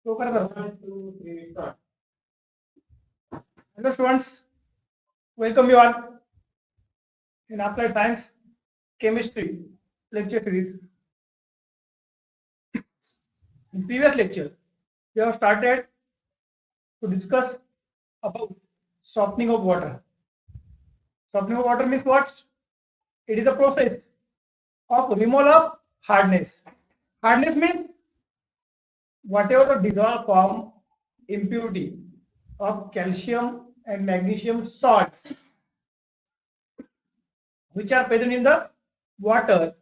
तो करा 1, 2, 3 start. Hello students, welcome you all in Applied Science Chemistry lecture series. In previous lecture, we have started to discuss about softening of water. Softening of water means what? It is a process of removal of hardness. Hardness means whatever the dissolved form impurity of calcium and magnesium salts which are present in the water,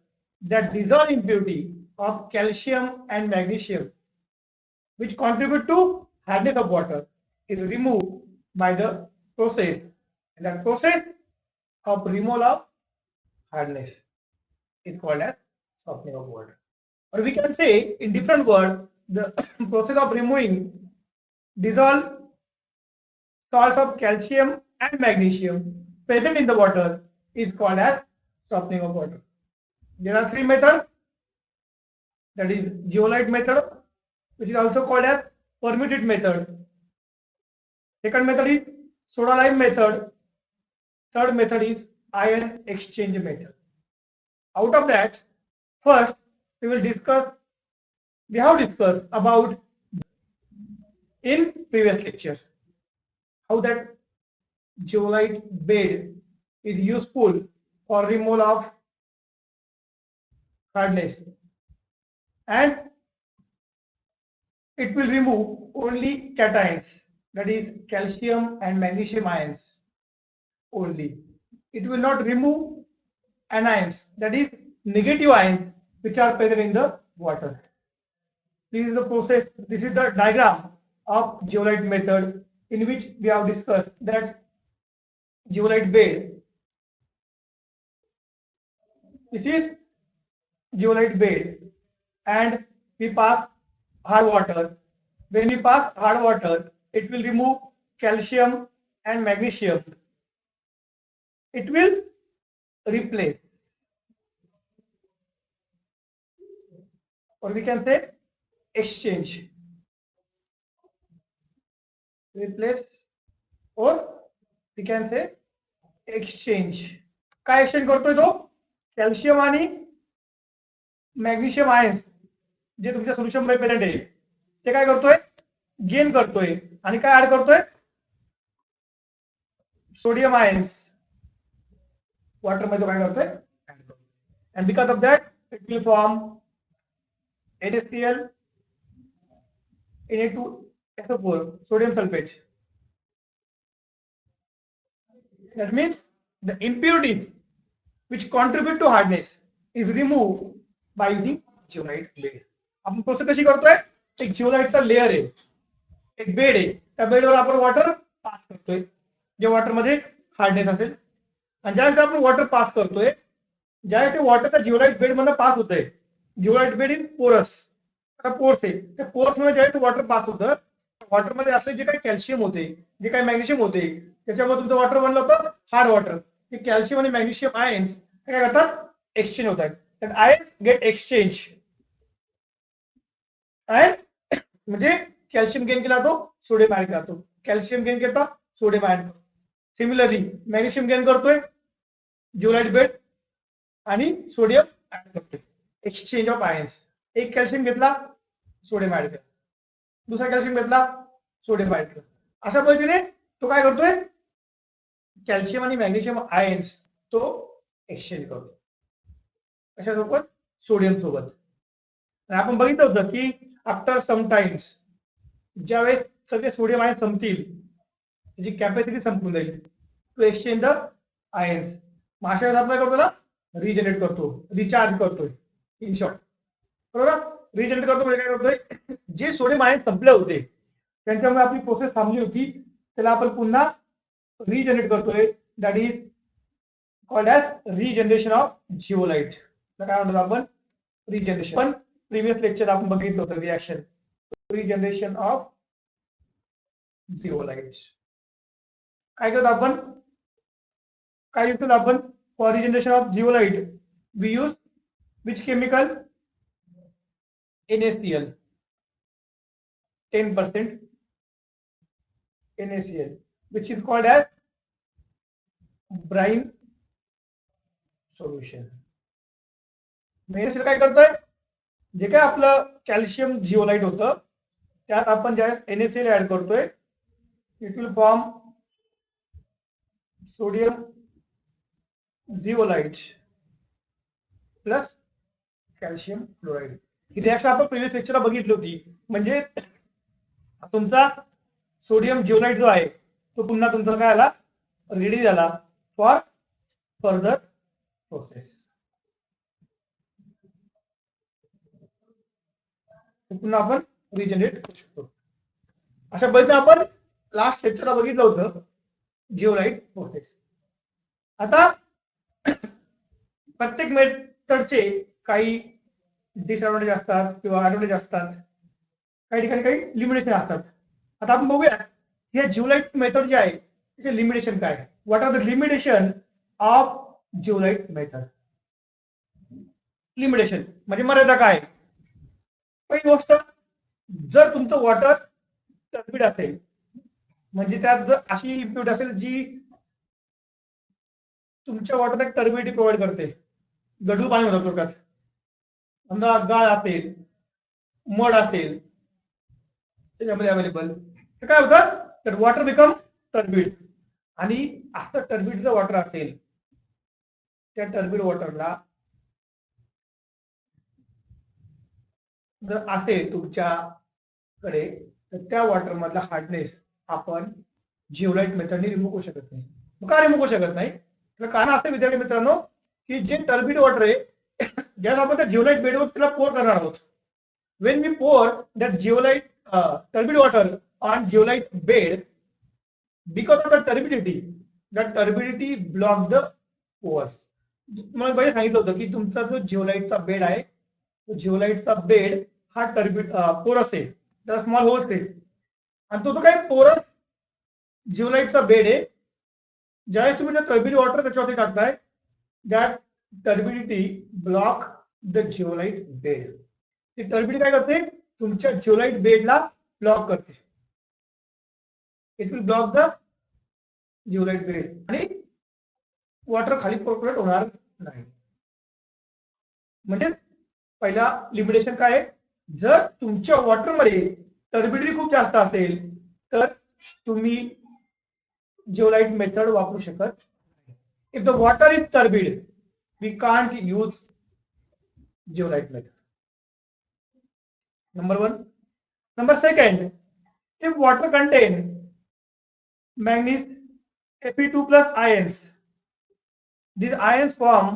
that dissolve impurity of calcium and magnesium which contribute to hardness of water is removed by the process, and that process of removal of hardness is called as softening of water. Or we can say in different words, the process of removing dissolved salts of calcium and magnesium present in the water is called as softening of water. There are three methods, that is zeolite method, which is also called as permuted method. Second method is soda lime method. Third method is ion exchange method. Out of that, first we have discussed about in previous lecture how that zeolite bed is useful for removal of hardness, and it will remove only cations, that is calcium and magnesium ions only. It will not remove anions, that is negative ions which are present in the water. This is the process, this is the diagram of zeolite method in which we have discussed that zeolite bed. This is zeolite bed and we pass hard water. When we pass hard water, it will remove calcium and magnesium. It will replace, or we can say exchange, replace, or we can say exchange. काय exchange करतोय तो calcium आणि magnesium ions जे तुमच्या solution मध्ये present आहे ते काय करतोय, गेन करतोय आणि काय ऍड करतोय, सोडियम आयन्स वॉटर मध्ये काय करतोय, and because of that it will form NaCl, Na2SO4, sodium sulfate. That means the impurities which contribute to hardness is removed by using zeolite bed. आपण प्रोसेस कशी करतोय, एक जिओलाइटचा लेअर आहे, एक बेड आहे, त्या बेडवर आपण वॉटर पास करतोय जे वॉटर मध्ये हार्डनेस असेल, आणि ज्यावेळेस आपण वॉटर पास करतोय, ज्यावेळेस ते वॉटर त्या जिओलाइट बेड मध्ये पास होतंय, जिओलाइट बेड इज पोरस, पोर्स आहे, त्या पोर्स मध्ये ज्यावेळेस वॉटर पास होतं, वॉटर मध्ये असले जे काही कॅल्शियम होते, जे काही मॅग्नेशियम होते, त्याच्यामुळे तुमचं वॉटर बनलं होतं हार्ड वॉटर. ते कॅल्शियम आणि मॅग्नेशियम आयन्स काय करतात, एक्सचेंज होतात. and ions get exchange, and म्हणजे कॅल्शियम गेन केला तो सोडियम ऍड करतो, कॅल्शियम गेन केला सोडियम ऍड करतो. सिमिलरली मॅग्नेशियम गेन करतोय जिओलाइट बेड आणि सोडियम ऍड करतोय, एक्सचेंज ऑफ आयन्स. एक कॅल्शियम घेतला सोडियम ऍड केला, दुसरा कॅल्शियम घेतला सोडियम ऍड केला, अशा पद्धतीने तो काय करतोय, कॅल्शियम आणि मॅग्नेशियम आयन्स तो एक्सचेंज करतो कशासोबत, सोडियम सोबत. आपण बघितलं होतं की आफ्टर सम टाइम्स ज्यावेळेस सगळे सोडियम आयन संपतील, त्याची कॅपॅसिटी संपून जाईल, टू एक्सचेंज द आयन्स. मग अशा वेळेस आपण काय करतो ना, रिजनरेट करतो, रिचार्ज करतोय इन शॉर्ट, बरोबर. रिजनरेट करतो म्हणजे काय करतोय, जे सोडियम आयन संपले होते त्यांच्यामुळे आपली प्रोसेस थांबली होती, त्याला आपण पुन्हा रिजनरेट करतोय, that is called as regeneration of zeolite. काय म्हणतो आपण, रिजनरेशन. पण प्रीवियस लेक्चर आपण बघितलं होतं रिएक्शन, रिजनरेशन ऑफ जिओलाइट. काय करतो आपण, काय यूज करतो आपण for regeneration of zeolite, we use which chemical, NaCl. 10% NaCl, which is called as brine solution. NaCl काय करतोय, जे काय आपलं कॅल्शियम जिओलाइट होतं त्यात आपण ज्यावेळेस NaCl ऍड करतोय, it will form sodium zeolite plus calcium chloride. He reaction आपण प्रिव्हियस लेक्चरला बघितली होती. म्हणजे तुमचा सोडियम जिओलाइट जो आहे तो पुन्हा तुमचा काय आला, रेडी झाला फॉर फर्दर प्रोसेस. पुन्हा आपण रिजनरेट करू शकतो. अशा पद्धतीने आपण लास्ट लेक्चरला बघितलं होतं जिओलाइट प्रोसेस. आता प्रत्येक मेथडचे काही डिसएडव्हान्टेज असतात किंवा ऍडव्हान्टेज असतात, काही ठिकाणी काही लिमिटेशन असतात. आता आपण बघूया या जिओलाइट मेथड जे आहे त्याचे लिमिटेशन काय. What are the limitation of zeolite method. Limitation म्हणजे मर्यादा काय. पहिली गोष्ट, जर तुमचं वॉटर टर्बिड असेल, म्हणजे त्यात जर अशी इम्प्युरिटी असेल जी तुमच्या वॉटरला टर्बिडिटी प्रोव्हाइड करते, गढूळ पाणी होतं थोडक्यात, समजा गाळ असेल, मड असेल त्याच्यामध्ये अवेलेबल, तर काय होतं, तर वॉटर बिकम टर्बिड. आणि असं टर्बिड जर वॉटर असेल, त्या टर्बिड वॉटरला जर असेल तुमच्याकडे, तर त्या वॉटर मधला हार्डनेस आपण जिओलाइट मेथडने रिमूव्ह करू शकत नाही. का रिमूव्ह करू शकत नाही, तर कारण असं विद्यार्थी मित्रांनो की जे टर्बिड वॉटर आहे ज्याला आपण त्या जिओलाइट बेडवर त्याला पोर करणार आहोत, when we pour that zeolite turbid water on zeolite bed, because of the turbidity, that turbidity block the pores. तुम्हाला पहिले सांगितलं होतं की तुमचा जो जिओलाइटचा बेड आहे, तो जिओलाइटचा बेड हा टर्बिड पोरस आहे, त्याला स्मॉल होल्स आहे, आणि तो काय पोरस जिओलाइटचा बेड आहे. ज्यावेळेस तुम्ही त्या टर्बिड वॉटर त्याच्यावरती टाकताय, that turbidity block the zeolite bed. ती टर्बिडिटी काय करते, तुमच्या जिओलाइट बेडला ब्लॉक करते. It will block the zeolite bed आणि वॉटर खाली पर्क्युलेट होणार नाही. म्हणजे पहिला लिमिटेशन काय आहे, जर तुमच्या वॉटरमध्ये टर्बिडिटी खूप जास्त असेल तर तुम्ही जिओलाइट मेथड वापरू शकत. If the water is turbid, we can't use zeolite method. Number one. Number second, if water contain manganese Fe2 plus ions, these ions form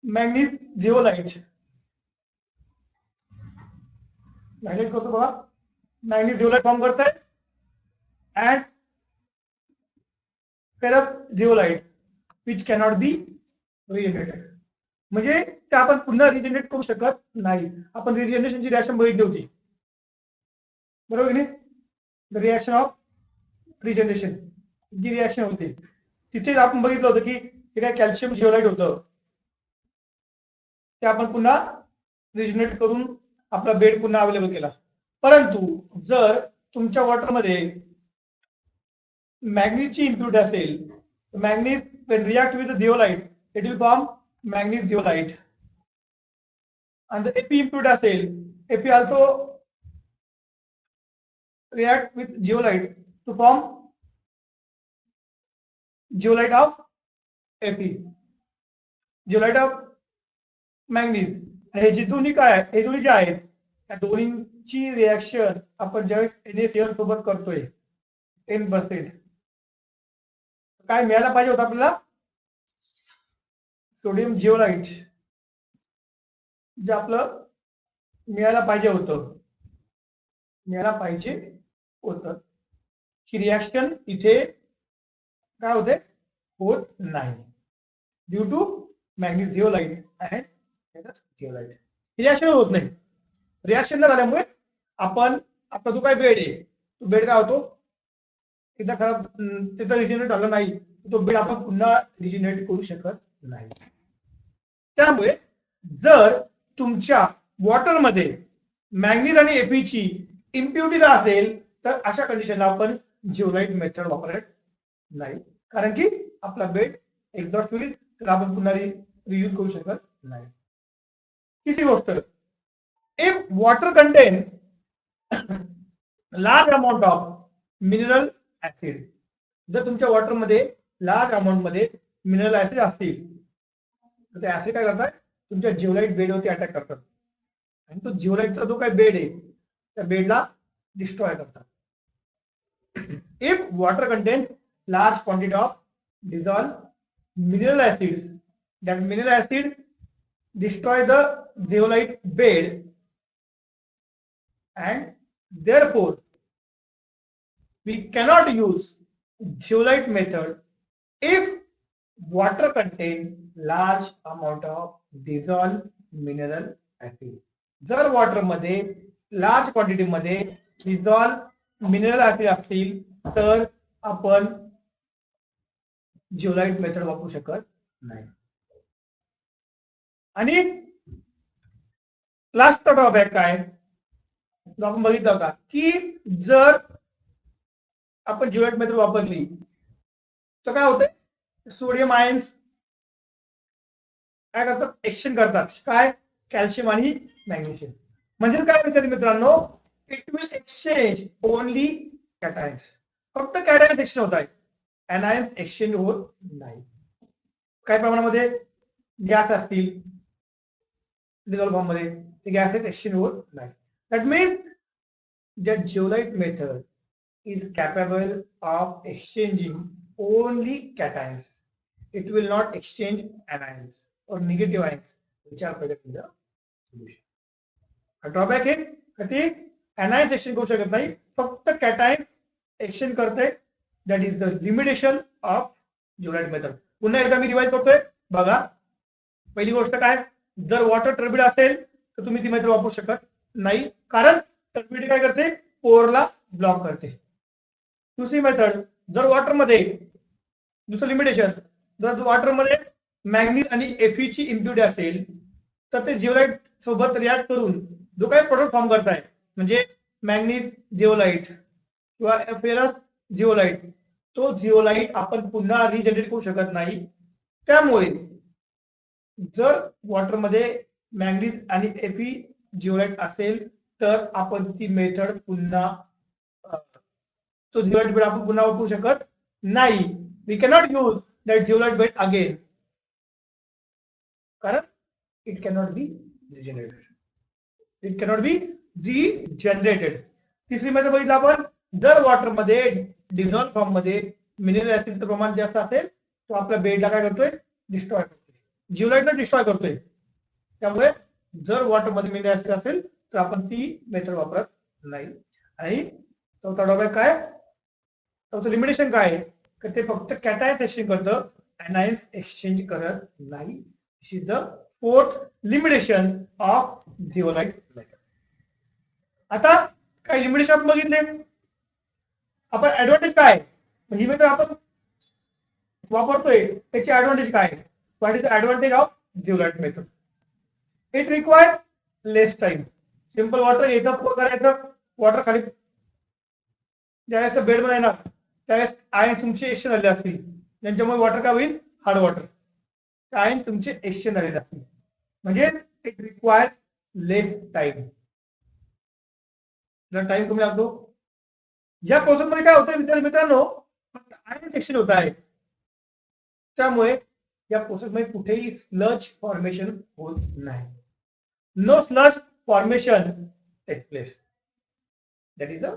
manganese zeolite. Highlight करतो बघा, manganese zeolite फॉर्म करता है and ferrous zeolite which cannot be regenerated. म्हणजे ते आपण पुन्हा regenerate करू शकत नाही. आपण रिजनरेशनची रिॲक्शन बघितली होती, बरोबर की नाही. द रिॲक्शन ऑफ रिजनरेशन जी रिॲक्शन होती तिथे आपण बघितलं होतं की ते काय कॅल्शियम जिओलाइट होतं, ते आपण पुन्हा रिजनरेट करून आपला बेड पुन्हा अवेलेबल केला. परंतु जर तुमच्या वॉटरमध्ये मॅग्नीजची इम्प्युरिटी असेल, manganese when react with the zeolite, it will form manganese zeolite. And the Fe impurity असेल, Fe also react with zeolite to form zeolite of Fe, zeolite of manganese. हे जे दोन्ही काय आहेत, हे दोन्ही जे आहेत, त्या दोन्हीची रिॲक्शन आपण ज्यावेळेस NaCl सोबत करतोय 10%, काय मिळायला पाहिजे होतं आपल्याला, सोडियम जिओलाइट जे आपलं मिळायला पाहिजे होतं, ही रिॲक्शन इथे काय होते, होत नाही due to manganese zeolite and ferrous zeolite. Reaction होत नाही. रिॲक्शन न झाल्यामुळे आपण आपला जो काय बेड आहे, तो बेड काय होतो, एकदा खराब तिथं रिजनरेट झालं नाही, तो बेड आपण पुन्हा रिजनरेट करू शकत नाही. त्यामुळे जर तुमच्या वॉटरमध्ये मॅग्नीज आणि Fe ची इम्प्युरिटी जर असेल तर अशा कंडिशनला आपण जिओलाइट मेथड वापरत नाही, कारण की आपला बेड एक्झॉस्ट होईल, तर आपण पुन्हा रियूज करू शकत नाही. तिसरी गोष्ट, if water content large amount of mineral acid, जर तुमच्या वॉटर मध्ये लार्ज अमाउंट मध्ये मिनरल ऍसिड असतील तर ते ऍसिड काय करतात, तुमच्या जिओलाइट बेडवरती अटॅक करतात आणि तो जिओलाइटचा जो काही बेड आहे त्या बेडला डिस्ट्रॉय करतात. If water content large quantity of dissolved mineral acids, that mineral acid destroy the zeolite bed and therefore we cannot use zeolite method if water contain large amount of dissolved mineral acid. जर water मध्ये large quantity मध्ये dissolve mineral acid असतील तर आपण zeolite method वापरू शकत नाही. आणि लास्ट ड्रॉबॅक काय आपण बघितलं का, की जर आपण जिओलाइट मेथड वापरली तर काय होते, सोडियम आयन्स काय करतात, एक्सचेंज करतात, काय कॅल्शियम आणि मॅग्नेशियम. म्हणजे काय विचार मित्रांनो, इट विल एक्सचेंज ओनली कॅटायन्स, फक्त कॅटायन्स एक्सचेंज होत आहे, एनायन्स एक्सचेंज होत नाही. काही प्रमाणामध्ये गॅस असतील डिझॉल्व्ह फॉर्म मध्ये, ते गॅसेस एक्सचेंज होत नाही. That means that zeolite method is capable of exchanging only cations. It will not exchange anions or negative ions which are present in the solution. A drawback है कि anions exchange करू शकत नाही, फक्त cations exchange करते. That is the limitation of zeolite method. पुन्हा एकदा मी revise करतोय बघा. पहिली गोष्ट काय, जर वॉटर टर्बिड असेल तर तुम्ही ती मेथड वापरू शकत नाही, कारण टर्बिड काय करते, पोरला ब्लॉक करते. दुसरी मेथड, जर वॉटर मध्ये, दुसरं लिमिटेशन, जर वॉटर मध्ये मॅग्नीज आणि एफई ची इम्प्युरिटी असेल तर ते जिओलाइट सोबत रिॲक्ट करून जो काही प्रोडक्ट फॉर्म करताय, म्हणजे मॅग्नीज जिओलाइट किंवा फेरस जिओलाइट, तो जिओलाइट आपण पुन्हा रिजनरेट करू शकत नाही. त्यामुळे जर वॉटर मध्ये मॅग्नीज आणि एफई जिओलाइट असेल तर आपण ती मेथड पुन्हा, तो जिओलाइट बेड आपण पुन्हा वापरू शकत नाही. We cannot use that zeolite bed again, कारण it cannot be regenerated. It cannot be regenerated. तिसरी मेथड बघितलं आपण, जर वॉटर मध्ये डिझॉल्व्ह फॉर्म मध्ये मिनरल ऍसिडचं प्रमाण जास्त असेल तो आपल्या बेडला काय करतोय, डिस्ट्रॉय करतोय, जिओलाइटला डिस्ट्रॉय करतोय. त्यामुळे जर वॉटर मध्ये मिनरल ऍसिड असेल तर आपण ती मेथड वापरत नाही. आणि चौथा ड्रॉबॅक काय, चौथं लिमिटेशन काय आहे, की ते फक्त कॅटायन्स एक्सचेंज करतं, एनायन्स एक्सचेंज करत नाही. This is the fourth limitation of zeolite method. आता काही लिमिटेशन आपण बघितले, आपण ऍडव्हान्टेज काय, ही मेथड आपण वापरतोय त्याची ऍडव्हान्टेज काय, what is the advantage of zeolite method. It require less time. Simple water येतं, पोर करायचं, वॉटर खाली ज्यावेळेस बेड मध्ये येणार त्यावेळेस आयन्स तुमचे एक्सचेंज झाले असतील, त्यांच्यामुळे वॉटर काय होईल, हार्ड वॉटर, आयन्स तुमचे एक्सचेंज झालेले असतील. म्हणजे इट रिक्वायर लेस टाइम, जर टाइम कमी लागतो. या प्रोसेस मध्ये काय होतं विद्यार्थी मित्रांनो, फक्त आयन्स एक्सचेंज होत आहे, त्यामुळे या प्रोसेस मध्ये कुठेही स्लज फॉर्मेशन होत नाही. No sludge formation takes place. That is the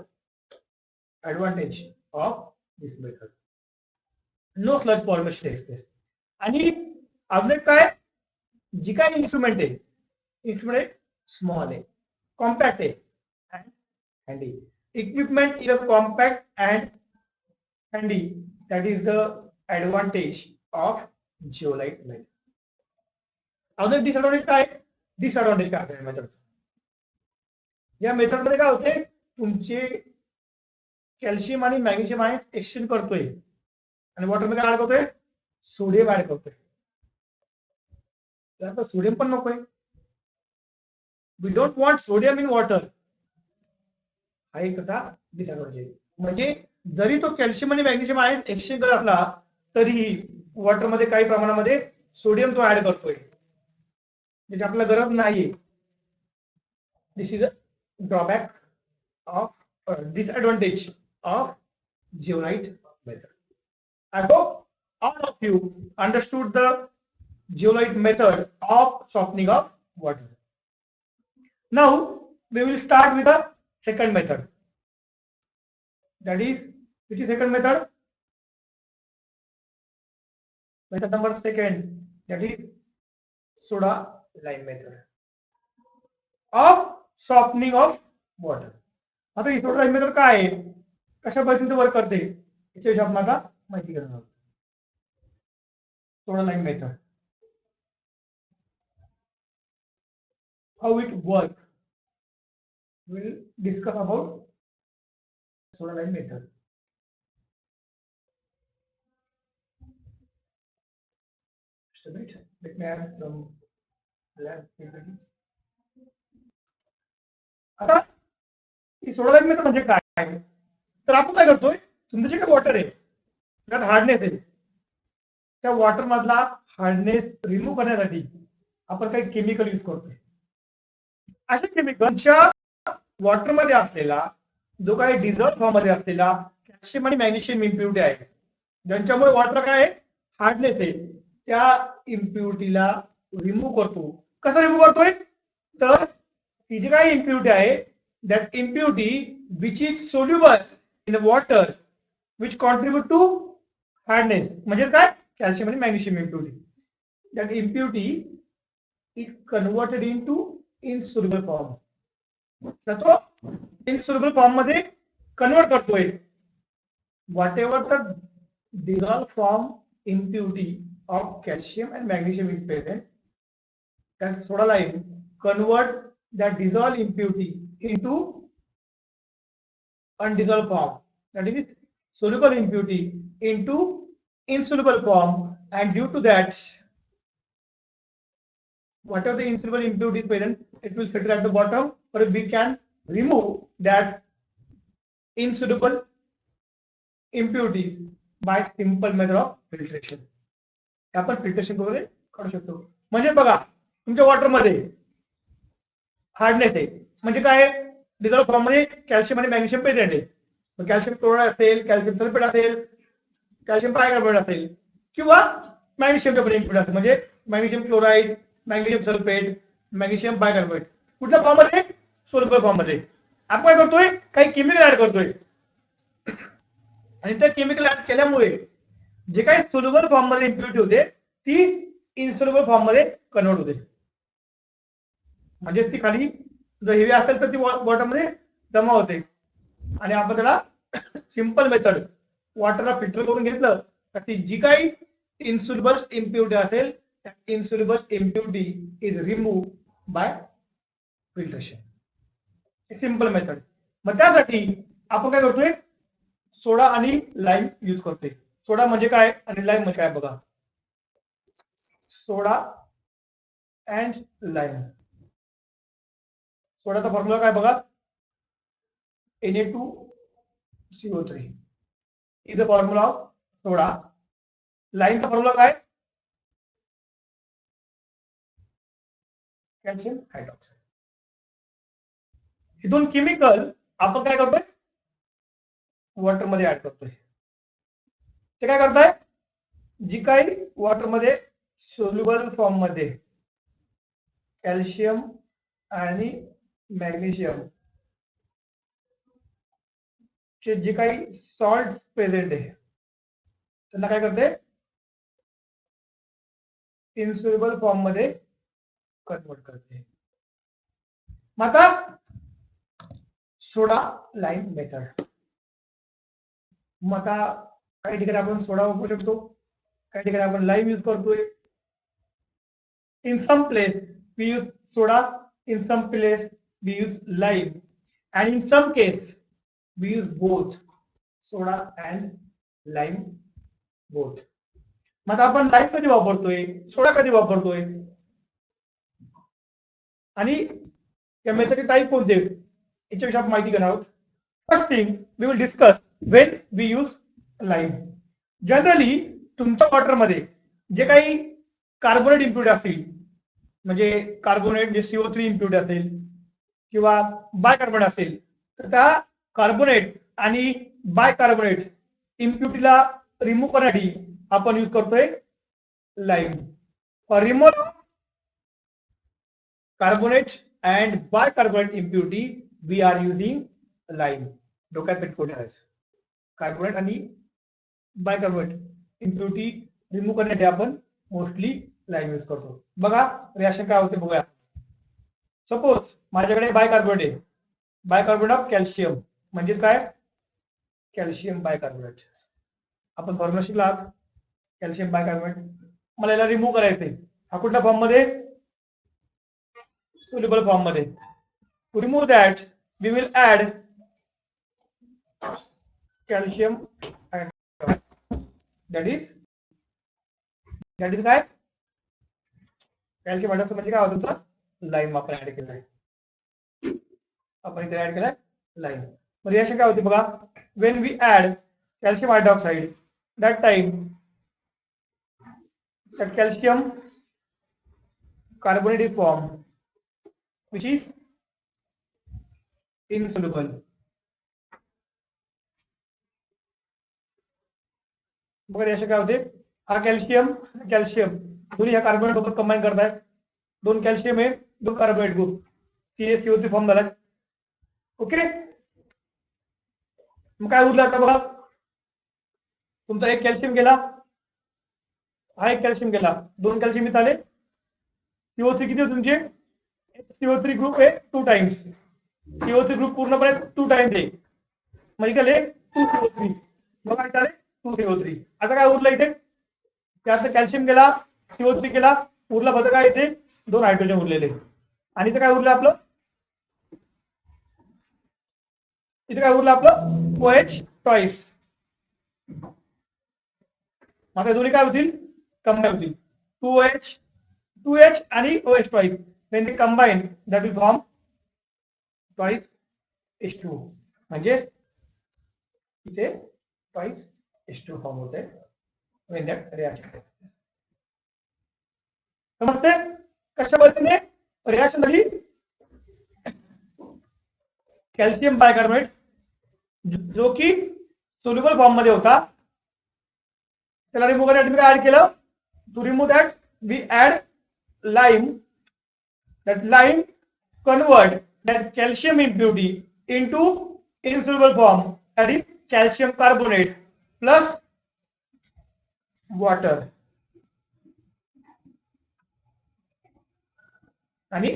advantage of this method. No sludge formation takes place. आणि अजून काय, जी काय इन्स्ट्रुमेंट आहे, इन्स्ट्रुमेंट स्मॉल आहे, कॉम्पॅक्ट आहे and handy. Equipment is compact and handy. That is the advantage of zeolite method. अजून disadvantage काय, disadvantage काय आहे मेथड. या मेथड मध्ये काय होते, तुमचे कॅल्शियम आणि मॅग्नेशियम आयन्स एक्सचेंज करतोय आणि वॉटर मध्ये ऍड करतोय, सोडियम ऍड करतोय. त्यानंतर सोडियम पण नकोय. We don't want sodium in water. हा एक त्याचा डिसएडव्हान्टेज आहे. म्हणजे जरी तो कॅल्शियम आणि मॅग्नेशियम आयन एक्सचेंज करत असला तरीही वॉटरमध्ये काही प्रमाणामध्ये सोडियम तो ऍड करतोय, त्याची आपल्याला गरज नाहीये. This is a drawback of disadvantage of zeolite method. I hope all of you understood the zeolite method of softening of water. Now we will start with the second method. That is, which is second method? Method number second. That is soda lime method of softening of water. आता ही सोडा lime method काय आहे, कशा पद्धतीने work करते याच्याविषयी आपण आता माहिती घेणार आहोत. Soda lime method, how it work, we'll discuss about soda lime method. Just a minute, let me add some lab activities. आता ही सोडा लाईम मेथड म्हणजे काय, तर आपण काय करतोय, तुमचं जे काही वॉटर आहे त्यात हार्डनेस आहे, त्या वॉटर मधला हार्डनेस रिमूव्ह करण्यासाठी आपण काही केमिकल यूज करतोय. अशा केमिकलच्या वॉटर मध्ये असलेला जो काही डिझॉल्व फॉर्म मध्ये असलेला कॅल्शियम आणि मॅग्नेशियम इम्प्युरिटी आहे, ज्यांच्यामुळे वॉटर काय हार्डनेस आहे, त्या इम्प्युरिटीला रिमूव्ह करतो. कसं रिमूव्ह करतोय, तर ती जी काही इम्प्युरिटी आहे, that impurity which is soluble in water which contribute to hardness, म्हणजे काय, कॅल्शियम आणि magnesium impurity, that impurity is converted into insoluble form. तर तो इनसोल्युबल फॉर्म मध्ये कन्वर्ट करतोय. Whatever the dissolve form impurity of calcium and magnesium is present, that soda lime convert that dissolved impurity into undissolved form, that is soluble impurity into insoluble form, and due to that whatever the insoluble impurity is present, it will settle at the bottom, or we can remove that insoluble impurities by simple method of filtration. आपण filtration वगैरे करू शकतो. म्हणजे बघा, तुमच्या water मध्ये hardness आहे, म्हणजे काय, डिझॉल्व फॉर्म मध्ये कॅल्शियम आणि मॅग्नेशियम प्रेझेंट आहे. कॅल्शियम क्लोराइड असेल, कॅल्शियम सल्फेट असेल, कॅल्शियम बायकार्बोनेट असेल, किंवा मॅग्नेशियमच्या पण इम्प्युरिटी असेल, म्हणजे magnesium chloride, magnesium sulphate, magnesium bicarbonate, कुठल्या फॉर्म मध्ये, सोल्युबल फॉर्म मध्ये. आपण काय करतोय, काही केमिकल ऍड करतोय, आणि त्या केमिकल ऍड केल्यामुळे जे काही सोल्युबल फॉर्म मध्ये इम्प्युरिटी होते ती इनसोल्युबल फॉर्म मध्ये कन्वर्ट होते. म्हणजे ती खाली जर हेवी असेल तर ती वॉटर मध्ये जमा होते, आणि आपण त्याला सिंपल मेथड वॉटरला फिल्टर करून घेतलं तर ती जी काही इनसोल्युबल इम्प्युरिटी असेल त्या insoluble impurity is remove bye filtration. Simple method. मग त्यासाठी आपण काय करतोय, सोडा आणि लाईम यूज करतोय. सोडा म्हणजे काय आणि लाईम म्हणजे काय बघा. सोडा अँड लाईम, सोडाचा फॉर्म्युला काय बघा, Na2CO3 is the formula of soda. लाईमचा फॉर्म्युला काय, कॅल्शियम हायड्रॉक्साईड. हे दोन केमिकल आपण काय करतोय, वॉटर मध्ये ऍड करतोय. ते काय करताय, जी काही वॉटर मध्ये सोल्युबल फॉर्म मध्ये कॅल्शियम आणि मॅग्नेशियम चे जे काही सॉल्ट प्रेझेंट आहे त्यांना काय करते, इनसोल्युबल फॉर्म मध्ये कन्वर्ट करते. मग आता सोडा लाईम मेथड. मग आता काही ठिकाणी आपण सोडा वापरू शकतो, काही ठिकाणी आपण लाईम यूज करतोय. In some place we use soda, in some place we use lime, and in some case we use both soda and lime both. मग आपण लाईम कधी वापरतोय, सोडा कधी वापरतोय, आणि या मेथडचे टाईप कोणते याच्याविषयी आपण माहिती घेणार आहोत. First thing we will discuss when we use lime. Generally तुमच्या वॉटरमध्ये जे काही कार्बोनेट इम्प्युरिटी असतील, म्हणजे कार्बोनेट जे CO3 इम्प्युरिटी असेल किंवा बायकार्बोनेट असेल, तर त्या कार्बोनेट आणि बायकार्बोनेट इम्प्युरिटीला रिमूव्ह करण्यासाठी आपण यूज करतोय lime. For remove carbonate and bicarbonate impurity we are using lime. डोक्यात पेटवून ठेवायचं. कार्बोनेट आणि बायकार्बोनेट इम्प्युरिटी रिमूव्ह करण्यासाठी आपण मोस्टली लाईम यूज करतो. बघा रिएक्शन काय होते बघूया. सपोज माझ्याकडे बायकार्बोनेट आहे, बायकार्बोनेट ऑफ कॅल्शियम म्हणजे काय, कॅल्शियम बायकार्बोनेट. आपण फॉर्म्युला शिकला आहात कॅल्शियम बायकार्बोनेट. मला याला रिमूव्ह करायचंय. हा कुठल्या फॉर्म मध्ये, soluble form मध्ये. To remove that we will add calcium hydroxide. that is काय, कॅल्शियम हायड्रॉक्साइड म्हणजे काय होतं तुमचा लाईम आपण ऍड केलाय. आपण इथे ऍड केलाय लाईम. रिएक्शन काय होती बघा. when we add calcium hydroxide that time that calcium carbonate is formed which is insoluble. बघा रिएक्शन काय होते. हा कॅल्शियम दोन्ही ह्या कार्बोनेट सोबत कंबाईन करतायत. दोन कॅल्शियम आहे, दोन कार्बोनेट ग्रुप CaCO3 फॉर्म झाला. ओके, मग काय उरलं आता बघा. तुमचा एक कॅल्शियम गेला, हा एक कॅल्शियम गेला, दोन कॅल्शियम इथे आले. CO3 किती होते तुमचे, CO3 ग्रुप आहे 2 टाइम्स. CO3 ग्रुप पूर्णपणे 2 टाइम्स आहे म्हणजे काय 2CO3. बघा इथे आले 2CO3. आता काय उरलं इथे, त्यात कॅल्शियम गेला, CO3 गेला, उरला फक्त काय इथे 2 हायड्रोजन उरलेले. आणि इथे काय उरलं आपलं, इथे काय उरलं आपलं OH ट्वाइस. मग दोन्ही काय होतील, कंबाईन होतील. 2H आणि OH twice when they combine that will form twice H2O. म्हणजे इथे twice H2O फॉर्म होते when that reaction. समजते कशा पद्धतीने रिएक्शन झाली. कॅल्शियम बायकार्बोनेट जो की सोल्युबल फॉर्म मध्ये होता त्याला रिमूव्ह करण्यासाठी मी ऍड केलं. To remove that we add lime. That lime convert that calcium impurity into insoluble form, that is calcium carbonate plus water. आणि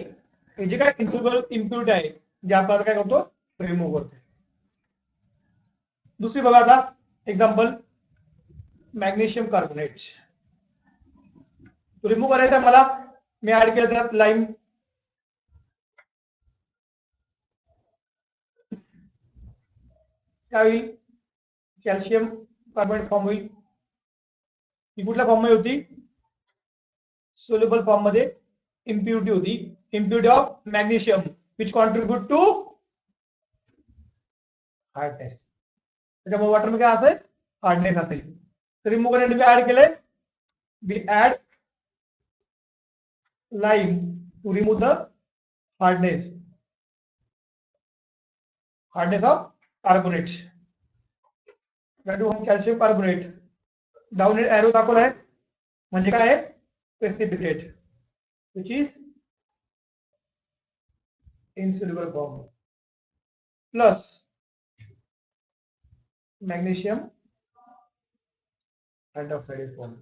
हे जे काय insoluble impurity आहे जे आपण काय करतो रिमूव्ह करतो. दुसरी बघा आता एक्झाम्पल मॅग्नेशियम कार्बोनेट. तो रिमूव्ह करायचा मला, मी ऍड केलं त्यात लाईम. काय होईल, कॅल्शियम कार्बोनेट फॉर्म होईल. ही कुठल्या फॉर्म मध्ये होती, सोल्युबल फॉर्म मध्ये इम्प्युरिटी होती, impurity of magnesium which contribute to hardness. त्याच्यामुळे वॉटर मध्ये काय असेल, हार्डनेस असेल. तर रिमूव्ह करण्यासाठी मी ऍड केलंय, we add lime to remove the hardness of carbonate. that is calcium carbonate. Down arrow दाखवलाय म्हणजे काय आहे, precipitate which is insoluble form plus magnesium hydroxide is formed.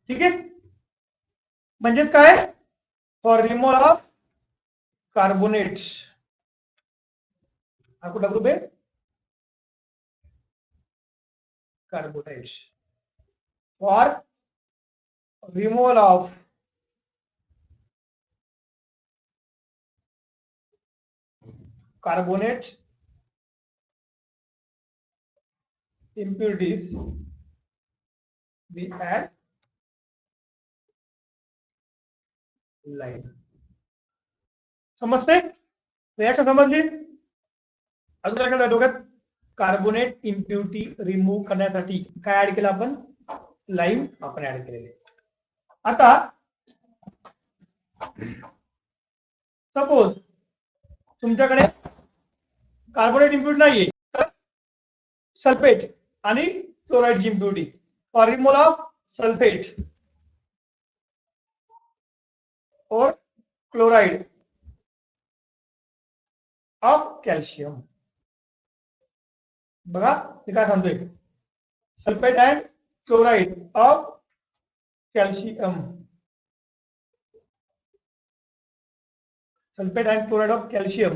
ठीक आहे, म्हणजेच काय, फॉर रिमूव्हल ऑफ कार्बोनेट्स. हा कुठला ग्रुप आहे, carbonates. For removal of carbonates impurities we add lime. समजते, रिएक्शन समजली. अजून काय केलं डोक्यात कार्बोनेट इम्प्युरिटी रिमूव्ह करण्यासाठी काय ऍड केलं आपण लाईम आपण ऍड केलेले आता सपोज तुमच्याकडे कार्बोनेट इम्प्युरिटी नाहीये तर सल्फेट आणि क्लोराइडची impurity for removal of sulphate और क्लोराइड ऑफ कॅल्शियम बघा ते काय सांगतोय sulphate and chloride of calcium sulphate and chloride of calcium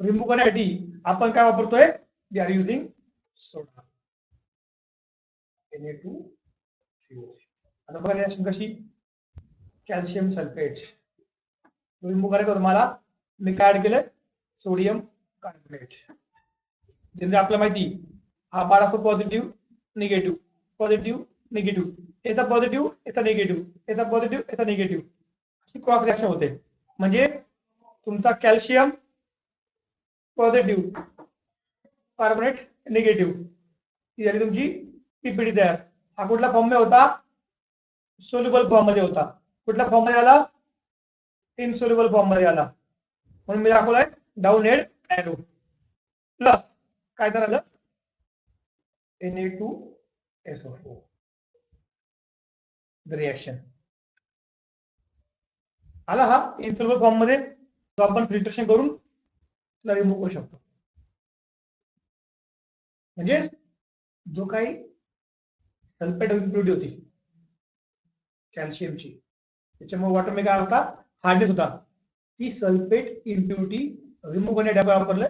remove करण्यासाठी आपण काय वापरतोय we R using soda Na2CO3 आता बघा रिएक्शन कशी कॅल्शियम सल्फेट रिमूव्ह करायचं तुम्हाला मी काय ऍड केलंय सोडियम कार्बोनेट म्हणजे आपल्याला माहिती हा बार असतो पॉझिटिव्ह निगेटिव्ह याचा पॉझिटिव्ह याचा निगेटिव्ह याचा पॉझिटिव्ह याचा निगेटिव्ह अशी क्रॉस रिएक्शन होते म्हणजे तुमचा कॅल्शियम पॉझिटिव्ह कार्बोनेट निगेटिव्ह ही झाली तुमची पीपीडी तयार हा कुठल्या फॉर्म मध्ये होता सोल्युबल फॉर्म मध्ये होता कुठल्या फॉर्म मध्ये आला इनसोल्युबल फॉर्म मध्ये आला म्हणून मी दाखवलाय डाऊन हेड एरो प्लस काय तर आलं Na2SO4 द रिएक्शन आला हा इनसोल्युबल फॉर्म मध्ये जो आपण फिल्ट्रेशन करून त्याला रिमूव्ह करू शकतो म्हणजे जो काही सल्फेट इम्प्युरिटी होती कॅल्शियमची त्याच्यामुळे वॉटर मध्ये काय होता हार्डनेस होता ती सल्फेट इम्प्युरिटी रिमूव्ह करण्यासाठी वापरलं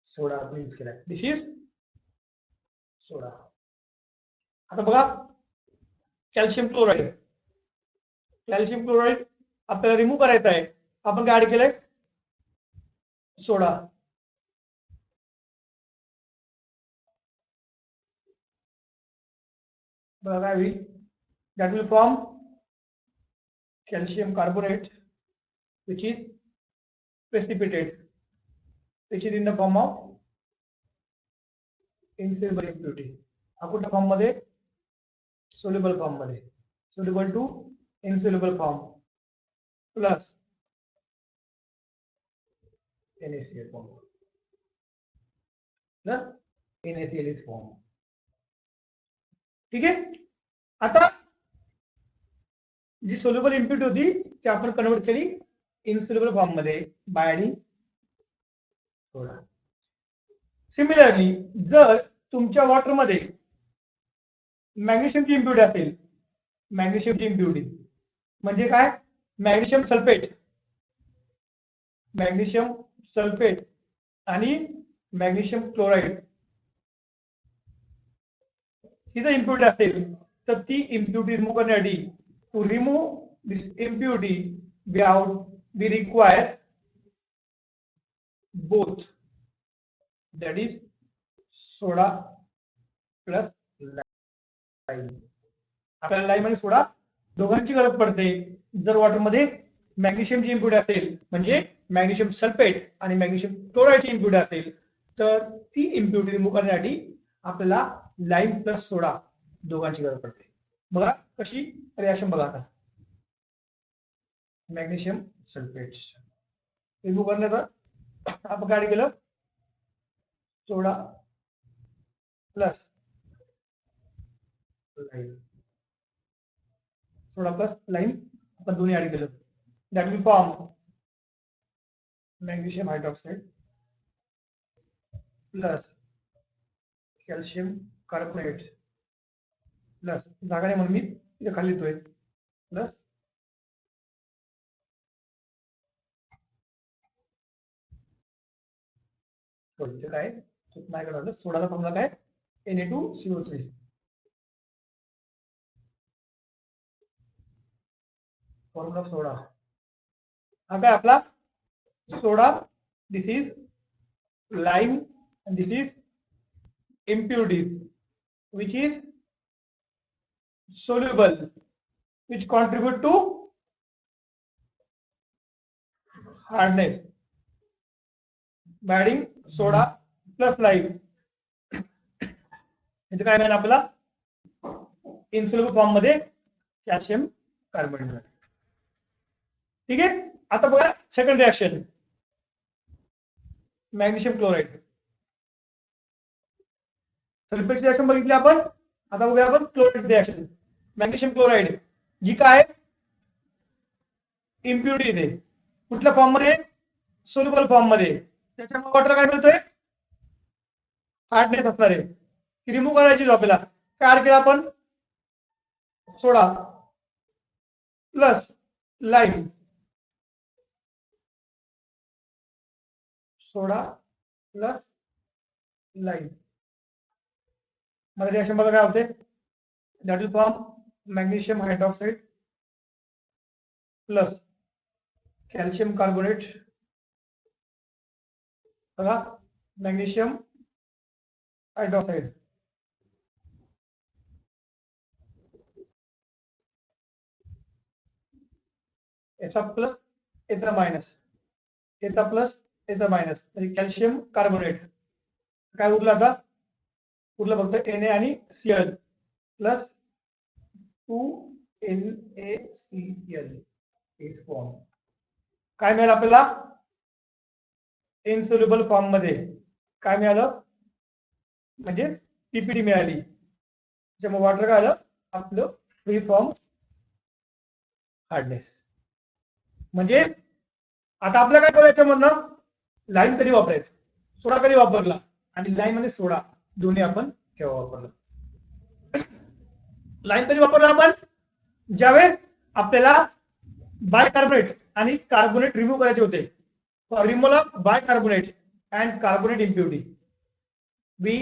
सोडा आपण यूज केलाय दिस इज सोडा आता बघा कॅल्शियम क्लोराइड आपल्याला रिमूव्ह करायचा आहे आपण काय ऍड केलंय सोडा बघा काय होईल that will form calcium carbonate which is precipitated which is in the form of insoluble impurity हा कुठल्या फॉर्म मध्ये soluble form मध्ये soluble to insoluble form plus NaCl form plus NaCl is form ठीक आहे आता जी सोल्युबल इम्प्युरिटी होती ती आपण कन्वर्ट केली इनसोल्युबल फॉर्म मध्ये बाय ऍडिंग सोडा सिमिलरली जर तुमच्या वॉटर मध्ये मॅग्नेशियमची इम्प्युरिटी असेल मॅग्नेशियमची इम्प्युरिटी म्हणजे काय मॅग्नेशियम सल्फेट आणि मॅग्नेशियम क्लोराइड ही जर इम्प्युरिटी असेल तर ती इम्प्युरिटी रिमूव्ह करण्यासाठी to remove this impurity we require both that is soda plus lime आपल्याला लाईम आणि सोडा दोघांची गरज पडते जर वॉटर मध्ये मॅग्नेशियमची इम्प्युरिटी असेल म्हणजे मॅग्नेशियम सल्फेट आणि मॅग्नेशियम क्लोराइडची इम्प्युरिटी असेल तर ती इम्प्युरिटी रिमूव्ह करण्यासाठी आपल्याला लाईम प्लस सोडा दोघांची गरज पडते बघा कशी रिएक्शन बघा आता मॅग्नेशियम सल्फेट रिमूव्ह करण्याचं आपण काय केलं सोडा प्लस लाईम आपण दोन्ही ऍड केलं that will form magnesium hydroxide plus calcium carbonate plus जागा नाही म्हणून मी इथे खाली लिहितोय प्लस काय माझ्याकडे सोडाचा फॉर्म्युला काय Na2CO3 फॉर्म्युला ऑफ सोडा हा काय आपला soda this is lime and this is impurities which is soluble which contribute to hardness adding soda plus lime, याचं काय मिळेल आपल्याला इन्सोल्युबल फॉर्म मध्ये कॅल्शियम कार्बोनेट. ठीक आहे. आता बघा सेकंड रिएक्शन, मॅग्नेशियम क्लोराईड. सल्फेटची रिएक्शन बघितली आपण, आता बघूया आपण क्लोराईड रिएक्शन. मॅग्नेशियम क्लोराईड जी काय इम्प्युरिटी येते कुठल्या फॉर्म मध्ये, सोल्युबल फॉर्म मध्ये, त्याच्यामुळे वॉटर काय मिळतोय, हार्डनेस असणार आहे. ती रिमूव्ह करायची आपल्याला. काय ऍड केलं आपण, सोडा प्लस लाईम, सोडा प्लस लाईम, मला रिएक्शन बघा काय होते, that will form magnesium hydroxide plus calcium carbonate. बघा मॅग्नेशियम हायड्रॉक्साइड, याचा प्लस याचा मायनस, याचा प्लस याचा मायनस, म्हणजे कॅल्शियम कार्बोनेट. काय उरलं आता, उरलं फक्त Na आणि Cl plus 2NaCl is form. काय मिळालं आपल्याला, इनसोल्युबल फॉर्म मध्ये काय मिळालं, म्हणजे पीपीडी मिळाली. त्याच्यामुळे वॉटर काय आलं आपलं, फ्री फ्रॉम हार्डनेस. म्हणजे आता आपल्याला काय करायचं म्हणणं, लाईन कधी वापरायचं, सोडा कधी वापरला, आणि लाईन मध्ये सोडा दोन्ही आपण केव्हा वापरलं. लाईन कधी वापरला आपण, ज्यावेळेस आपल्याला बायकार्बोनेट आणि कार्बोनेट रिमूव्ह करायचे होते. For removal of bicarbonate and carbonate impurity we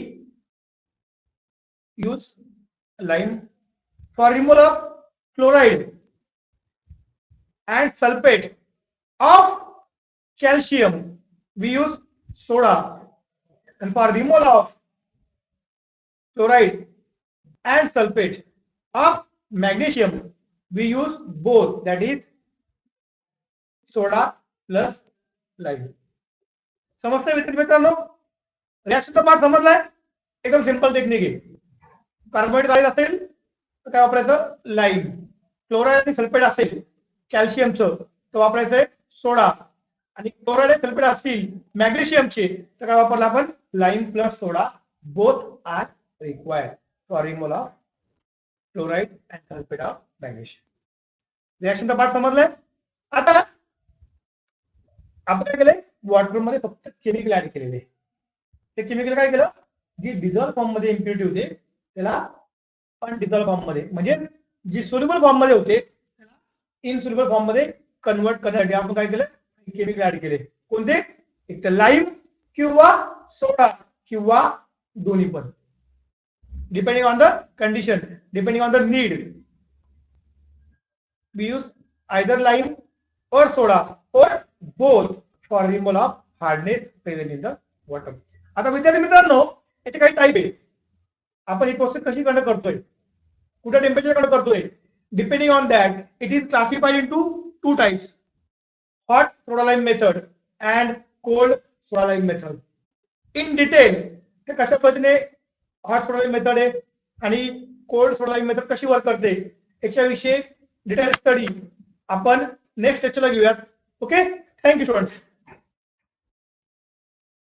use lime. For removal of chloride and sulfate of calcium we use soda, and for removal of chloride and sulfate of magnesium we use both, that is soda plus lime. समजतंय विद्यार्थी मित्रांनो, रिएक्शनचा part समजलाय, एकदम simple technique आहे. Carbonate करायचं असेल तर काय वापरायचं, लाईम. क्लोराईड आणि सल्फेट असेल कॅल्शियमचं तर वापरायचंय सोडा, आणि क्लोराईड आणि सल्फेट असतील मॅग्नेशियमचे तर काय वापरलं आपण, lime plus soda. Both are required for removal of chloride and sulphate of magnesium. रिएक्शनचा पार्ट समजलाय. आता आपण काय केलंय, वॉटर मध्ये फक्त केमिकल ऍड केलेले. ते केमिकल काय केलं, जी डिझॉल्व फॉर्म मध्ये इम्प्युरिटी होते त्याला अनडिझॉल्व फॉर्म मध्ये, म्हणजे जी सोल्युबल फॉर्म मध्ये होते इनसोल्युबल फॉर्म मध्ये कन्वर्ट करण्यासाठी आपण काय केलं, केमिकल ऍड केले. कोणते, एक तर लाईम किंवा सोडा किंवा दोन्ही पण, depending on the condition, depending on the need. We use either lime or soda or both for removal of hardness present in the water. आता विद्यार्थी मित्रांनो, याचे काही टाईप आहे. आपण ही प्रोसेस कशी कंडक्ट करतोय, कुठल्या टेम्परेचर कंडक्ट करतोय, depending on that it is classified into two types, hot soda lime method and cold soda lime method. In detail हे कशा पद्धतीने हॉट सोडा लाईम मेथड आहे आणि कोल्ड सोडा लाईम मेथड कशी वर्क करते याच्याविषयी डिटेल स्टडी आपण नेक्स्ट लेक्चरला घेऊयात. Okay, thank you students.